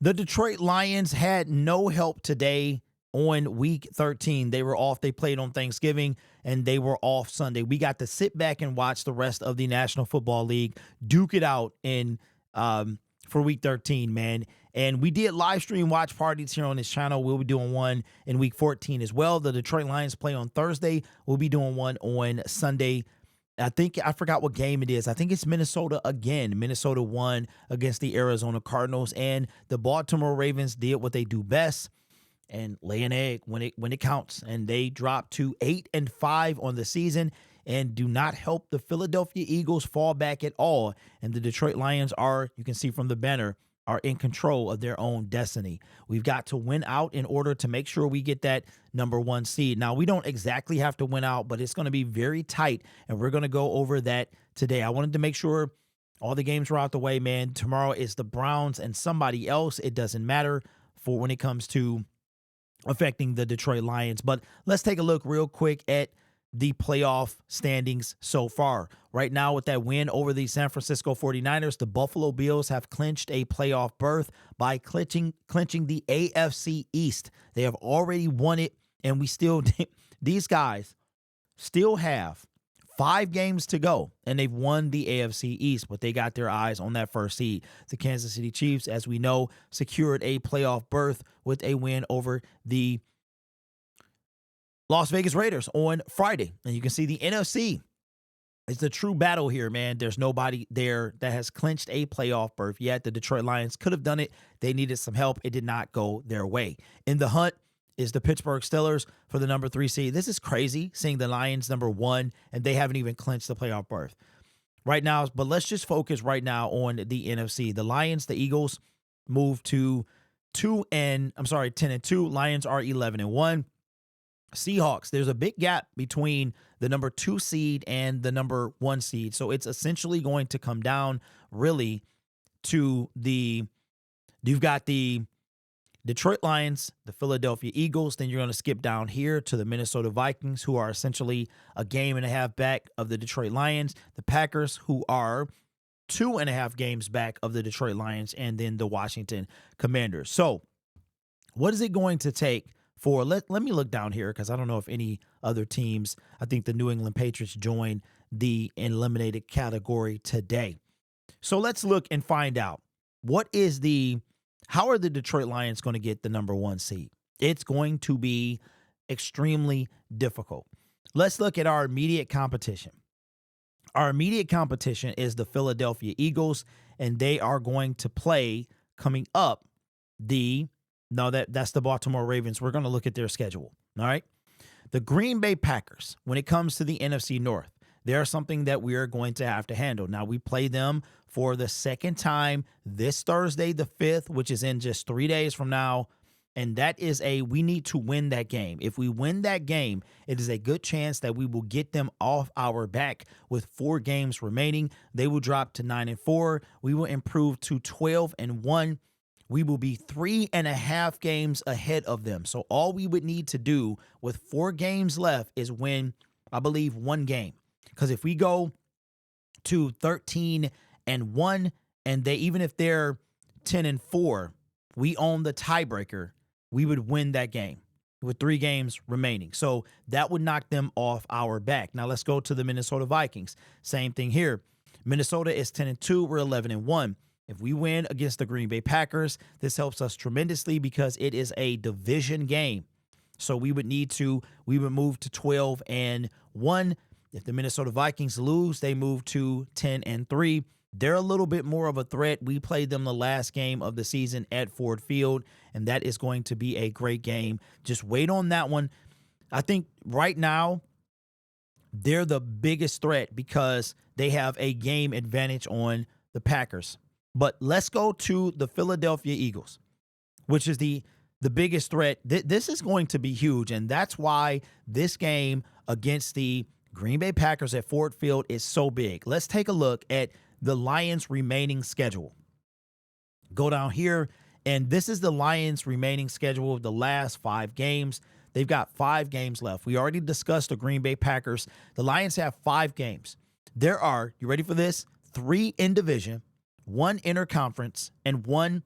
The Detroit Lions had no help today on week 13. They were off. They played on Thanksgiving and they were off Sunday. We got to sit back and watch the rest of the National Football League duke it out in for week 13, man. And we did live stream watch parties here on this channel. We'll be doing one in week 14 as well. The Detroit Lions play on Thursday. We'll be doing one on Sunday. I forgot what game it is. I think it's Minnesota again. Minnesota won against the Arizona Cardinals, and the Baltimore Ravens did what they do best and lay an egg when it counts. And they dropped to 8-5 on the season and do not help the Philadelphia Eagles fall back at all. And the Detroit Lions are, you can see from the banner, are in control of their own destiny. We've got to win out in order to make sure we get that #1 seed. Now, we don't exactly have to win out, but it's going to be very tight, and we're going to go over that today. I wanted to make sure all the games were out the way, man. Tomorrow is the Browns and somebody else. It doesn't matter for when it comes to affecting the Detroit Lions. But let's take a look real quick at the playoff standings so far. Right now, with that win over the San Francisco 49ers, the Buffalo Bills have clinched a playoff berth by clinching the AFC East. They have already won it, and these guys still have 5 games to go, and they've won the AFC East, but they got their eyes on that first seed. The Kansas City Chiefs, as we know, secured a playoff berth with a win over the Las Vegas Raiders on Friday. And you can see the NFC. It's a true battle here, man. There's nobody there that has clinched a playoff berth yet. The Detroit Lions could have done it. They needed some help. It did not go their way. In the hunt is the Pittsburgh Steelers for the #3 seed. This is crazy, seeing the Lions #1, and they haven't even clinched the playoff berth right now. But let's just focus right now on the NFC. The Lions, the Eagles, moved to 10-2. Lions are 11-1. Seahawks, there's a big gap between the #2 seed and the #1 seed. So it's essentially going to come down really to you've got the Detroit Lions, the Philadelphia Eagles. Then you're going to skip down here to the Minnesota Vikings, who are essentially a game and a half back of the Detroit Lions. The Packers, who are 2.5 games back of the Detroit Lions, and then the Washington Commanders. So what is it going to take for, let me look down here, because I don't know if any other teams, I think the New England Patriots joined the eliminated category today. So let's look and find out how are the Detroit Lions going to get the #1 seed? It's going to be extremely difficult. Let's look at our immediate competition. Our immediate competition is the Philadelphia Eagles, and they are going to play coming up that's the Baltimore Ravens. We're going to look at their schedule. All right. The Green Bay Packers, when it comes to the NFC North, they're something that we are going to have to handle. Now, we play them for the second time this Thursday, the 5th, which is in just 3 days from now. And that is we need to win that game. If we win that game, it is a good chance that we will get them off our back with 4 games remaining. They will drop to 9-4. We will improve to 12-1. We will be 3.5 games ahead of them. So all we would need to do with 4 games left is win, I believe, 1 game. Because if we go to 13-1, and even if they're 10-4, we own the tiebreaker, we would win that game with 3 games remaining. So that would knock them off our back. Now let's go to the Minnesota Vikings. Same thing here. Minnesota is 10-2. We're 11-1. If we win against the Green Bay Packers, this helps us tremendously because it is a division game. So we would move to 12-1. If the Minnesota Vikings lose, they move to 10-3. They're a little bit more of a threat. We played them the last game of the season at Ford Field, and that is going to be a great game. Just wait on that one. I think right now they're the biggest threat because they have a game advantage on the Packers. But let's go to the Philadelphia Eagles, which is the biggest threat. This is going to be huge, and that's why this game against the Green Bay Packers at Ford Field is so big. Let's take a look at the Lions' remaining schedule. Go down here, and this is the Lions' remaining schedule of the last 5 games. They've got 5 games left. We already discussed the Green Bay Packers. The Lions have 5 games. There are, you ready for this? 3 in division, one interconference, and one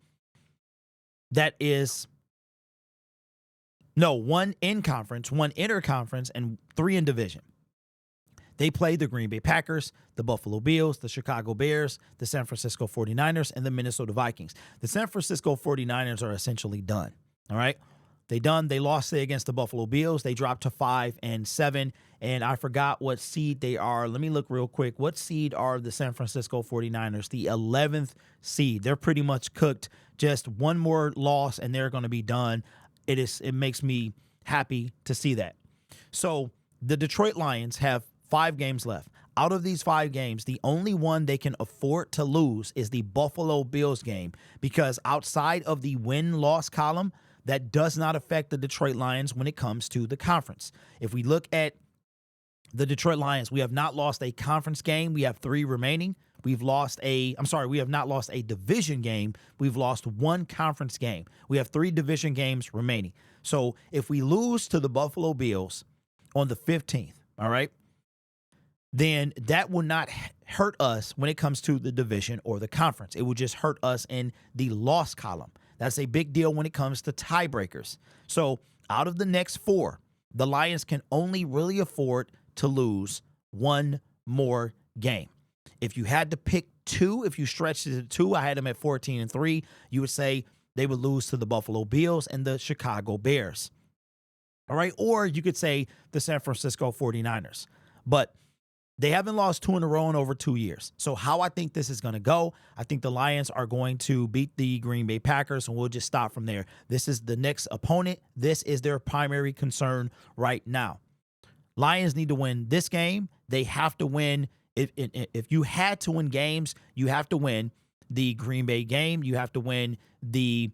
that is one in conference, one interconference, and 3 in division. They play the Green Bay Packers, the Buffalo Bills, the Chicago Bears, the San Francisco 49ers, and the Minnesota Vikings. The San Francisco 49ers are essentially done, all right? They lost against the Buffalo Bills. They dropped to 5-7, and I forgot what seed they are. Let me look real quick. What seed are the San Francisco 49ers? The 11th seed. They're pretty much cooked. Just one more loss, and they're going to be done. It makes me happy to see that. So the Detroit Lions have 5 games left. Out of these 5 games, the only one they can afford to lose is the Buffalo Bills game, because outside of the win-loss column, that does not affect the Detroit Lions when it comes to the conference. If we look at the Detroit Lions, we have not lost a conference game. We have 3 remaining. We have not lost a division game. We've lost 1 conference game. We have 3 division games remaining. So if we lose to the Buffalo Bills on the 15th, all right, then that will not hurt us when it comes to the division or the conference. It will just hurt us in the loss column. That's a big deal when it comes to tiebreakers. So out of the next 4, the Lions can only really afford to lose 1 more game. If you had to pick 2, if you stretched it to 2, I had them at 14-3, you would say they would lose to the Buffalo Bills and the Chicago Bears. All right, or you could say the San Francisco 49ers. But they haven't lost 2 in a row in over 2 years. So how I think this is going to go, I think the Lions are going to beat the Green Bay Packers, and we'll just stop from there. This is the next opponent. This is their primary concern right now. Lions need to win this game. They have to win. If you had to win games, you have to win the Green Bay game. You have to win the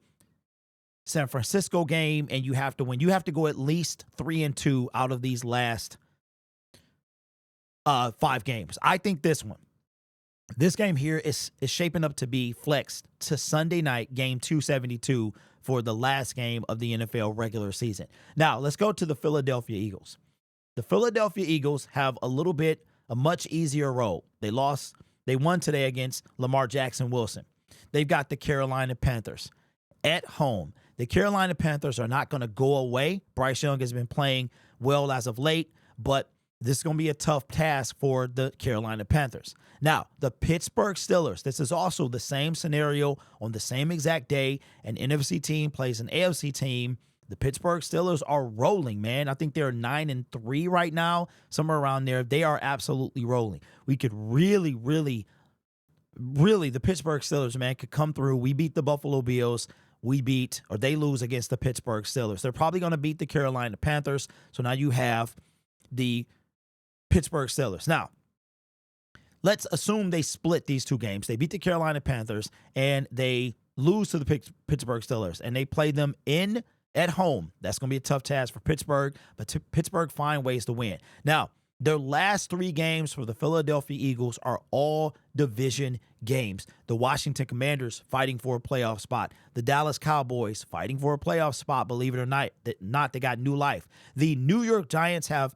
San Francisco game, and you have to win. You have to go at least 3-2 out of these last 5 games. I think this game here is shaping up to be flexed to Sunday night, game 272 for the last game of the NFL regular season. Now, let's go to the Philadelphia Eagles. The Philadelphia Eagles have a much easier road. They won today against Lamar Jackson Wilson. They've got the Carolina Panthers at home. The Carolina Panthers are not going to go away. Bryce Young has been playing well as of late, but this is going to be a tough task for the Carolina Panthers. Now, the Pittsburgh Steelers, this is also the same scenario on the same exact day. An NFC team plays an AFC team. The Pittsburgh Steelers are rolling, man. I think they're 9-3 right now, somewhere around there. They are absolutely rolling. We could really, the Pittsburgh Steelers, man, could come through. We beat the Buffalo Bills. They lose against the Pittsburgh Steelers. They're probably going to beat the Carolina Panthers. So now you have the Pittsburgh Steelers. Now, let's assume they split these 2 games. They beat the Carolina Panthers and they lose to the Pittsburgh Steelers, and they play them at home. That's going to be a tough task for Pittsburgh, but Pittsburgh find ways to win. Now, their last 3 games for the Philadelphia Eagles are all division games. The Washington Commanders fighting for a playoff spot. The Dallas Cowboys fighting for a playoff spot, believe it or not, they got new life. The New York Giants have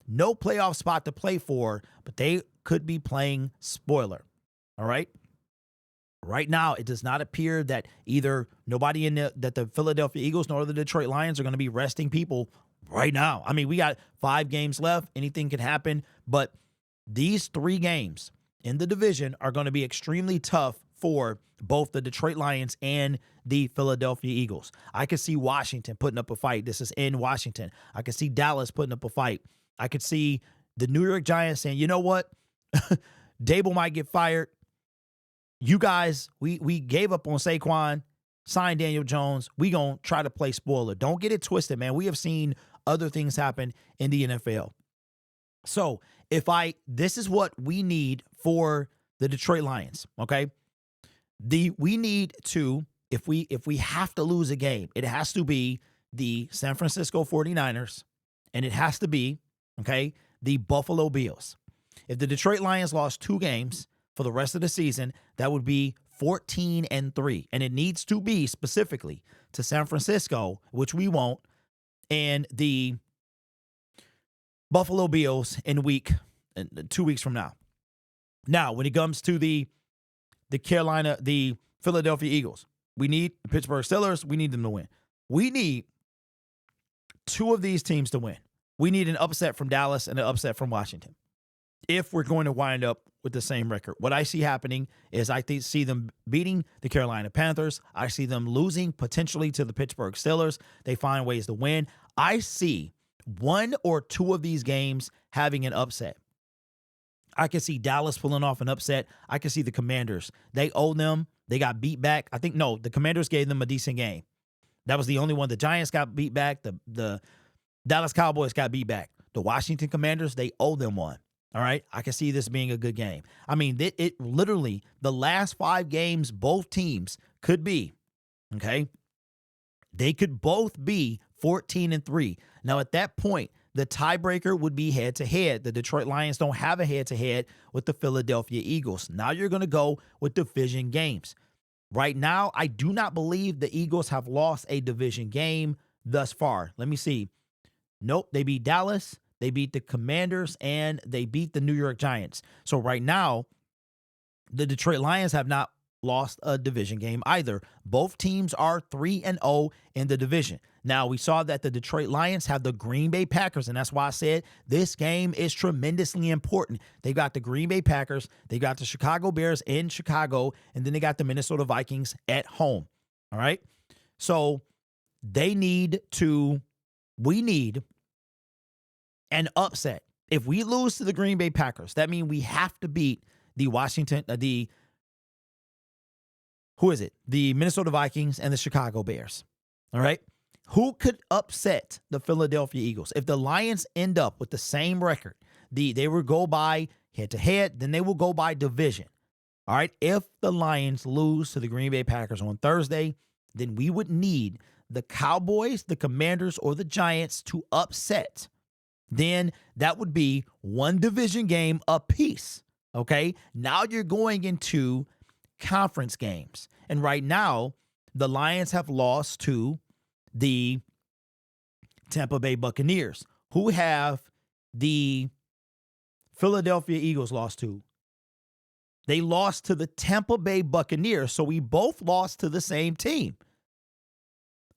no playoff spot to play for, but they could be playing spoiler. All right? Right now, it does not appear that either that the Philadelphia Eagles nor the Detroit Lions are going to be resting people right now. I mean, we got 5 games left. Anything can happen. But these 3 games in the division are going to be extremely tough for both the Detroit Lions and the Philadelphia Eagles. I could see Washington putting up a fight. This is in Washington. I could see Dallas putting up a fight. I could see the New York Giants saying, you know what? Dable might get fired. You guys, we gave up on Saquon, signed Daniel Jones. We going to try to play spoiler. Don't get it twisted, man. We have seen other things happen in the NFL. So this is what we need for the Detroit Lions, okay? We need to, if we have to lose a game, it has to be the San Francisco 49ers, and it has to be, okay, the Buffalo Bills. If the Detroit Lions lost 2 games for the rest of the season, that would be 14-3. And it needs to be specifically to San Francisco, which we won't, and the Buffalo Bills in 2 weeks from now. Now, when it comes to the the Philadelphia Eagles. We need the Pittsburgh Steelers. We need them to win. We need two of these teams to win. We need an upset from Dallas and an upset from Washington if we're going to wind up with the same record. What I see happening is see them beating the Carolina Panthers. I see them losing potentially to the Pittsburgh Steelers. They find ways to win. I see one or two of these games having an upset. I can see Dallas pulling off an upset. I can see the Commanders. They owe them. They got beat back. I think, no, the Commanders gave them a decent game. That was the only one. The Giants got beat back. The Dallas Cowboys got beat back. The Washington Commanders, they owe them one. All right? I can see this being a good game. I mean, it literally, the last 5 games, both teams could be, okay? They could both be 14-3. Now, at that point, the tiebreaker would be head-to-head. The Detroit Lions don't have a head-to-head with the Philadelphia Eagles. Now you're going to go with division games. Right now, I do not believe the Eagles have lost a division game thus far. Let me see. Nope, they beat Dallas, they beat the Commanders, and they beat the New York Giants. So right now, the Detroit Lions have not lost a division game either. Both teams are 3-0 in the division. Now, we saw that the Detroit Lions have the Green Bay Packers, and that's why I said this game is tremendously important. They got the Green Bay Packers, they got the Chicago Bears in Chicago, and then they got the Minnesota Vikings at home. All right? So we need an upset. If we lose to the Green Bay Packers, that means we have to beat the the Minnesota Vikings and the Chicago Bears. All right? Who could upset the Philadelphia Eagles? If the Lions end up with the same record, they will go by head-to-head, then they will go by division. All right? If the Lions lose to the Green Bay Packers on Thursday, then we would need the Cowboys, the Commanders, or the Giants to upset. Then that would be one division game apiece. Okay? Now you're going into conference games. And right now, the Lions have lost to the Tampa Bay Buccaneers, who have the Philadelphia Eagles lost to. They lost to the Tampa Bay Buccaneers, so we both lost to the same team.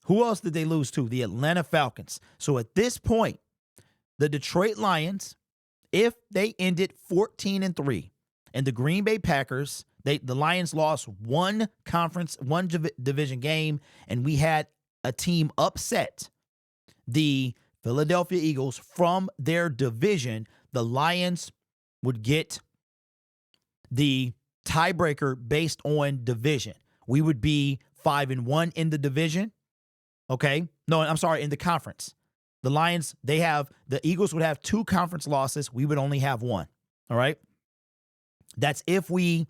Who else did they lose to? The Atlanta Falcons. So at this point, the Detroit Lions, if they ended 14-3, and the Green Bay Packers, the Lions lost one division game, and we had a team upset the Philadelphia Eagles from their division, the Lions would get the tiebreaker based on division. We would be 5-1 in the division. Okay? No, I'm sorry, in the conference. The Eagles would have 2 conference losses. We would only have 1. All right? That's if we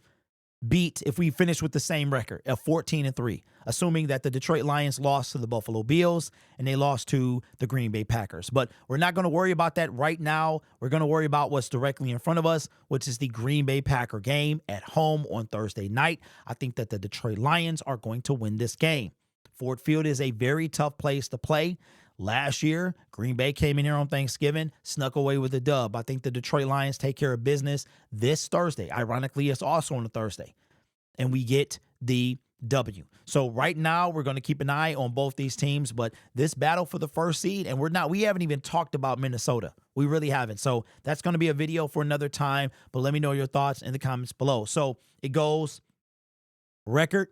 finish with the same record of 14-3, assuming that the Detroit Lions lost to the Buffalo Bills and they lost to the Green Bay Packers. But we're not going to worry about that right now. We're going to worry about what's directly in front of us, which is the Green Bay Packer game at home on Thursday night. I think that the Detroit Lions are going to win this game. Ford Field is a very tough place to play. Last year, Green Bay came in here on Thanksgiving, snuck away with a dub. I think the Detroit Lions take care of business this Thursday. Ironically, it's also on a Thursday. And we get the W. So right now, we're going to keep an eye on both these teams. But this battle for the first seed, and we haven't even talked about Minnesota. We really haven't. So that's going to be a video for another time. But let me know your thoughts in the comments below. So it goes record,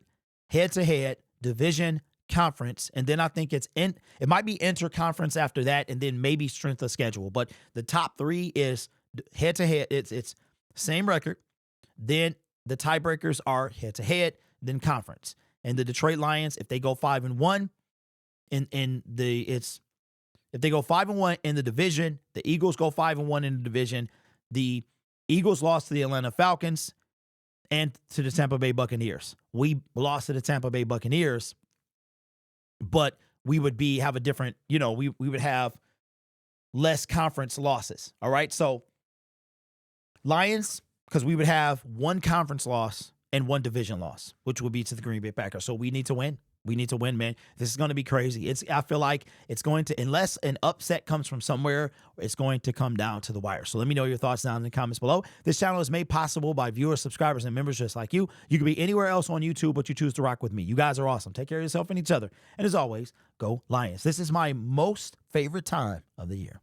head-to-head, division, conference, and then I think it might be interconference after that, and then maybe strength of schedule. But the top 3 is head to head. It's same record. Then the tiebreakers are head to head, then conference. And the Detroit Lions, if they go 5-1 if they go 5-1 in the division, the Eagles go 5-1 in the division. The Eagles lost to the Atlanta Falcons and to the Tampa Bay Buccaneers. We lost to the Tampa Bay Buccaneers, but we would have a different, we would have less conference losses. All right. So Lions, because we would have 1 conference loss and 1 division loss, which would be to the Green Bay Packers. So we need to win. We need to win, man. This is going to be crazy. I feel like it's going to, unless an upset comes from somewhere, it's going to come down to the wire. So let me know your thoughts down in the comments below. This channel is made possible by viewers, subscribers, and members just like you. You could be anywhere else on YouTube, but you choose to rock with me. You guys are awesome. Take care of yourself and each other. And as always, go Lions. This is my most favorite time of the year.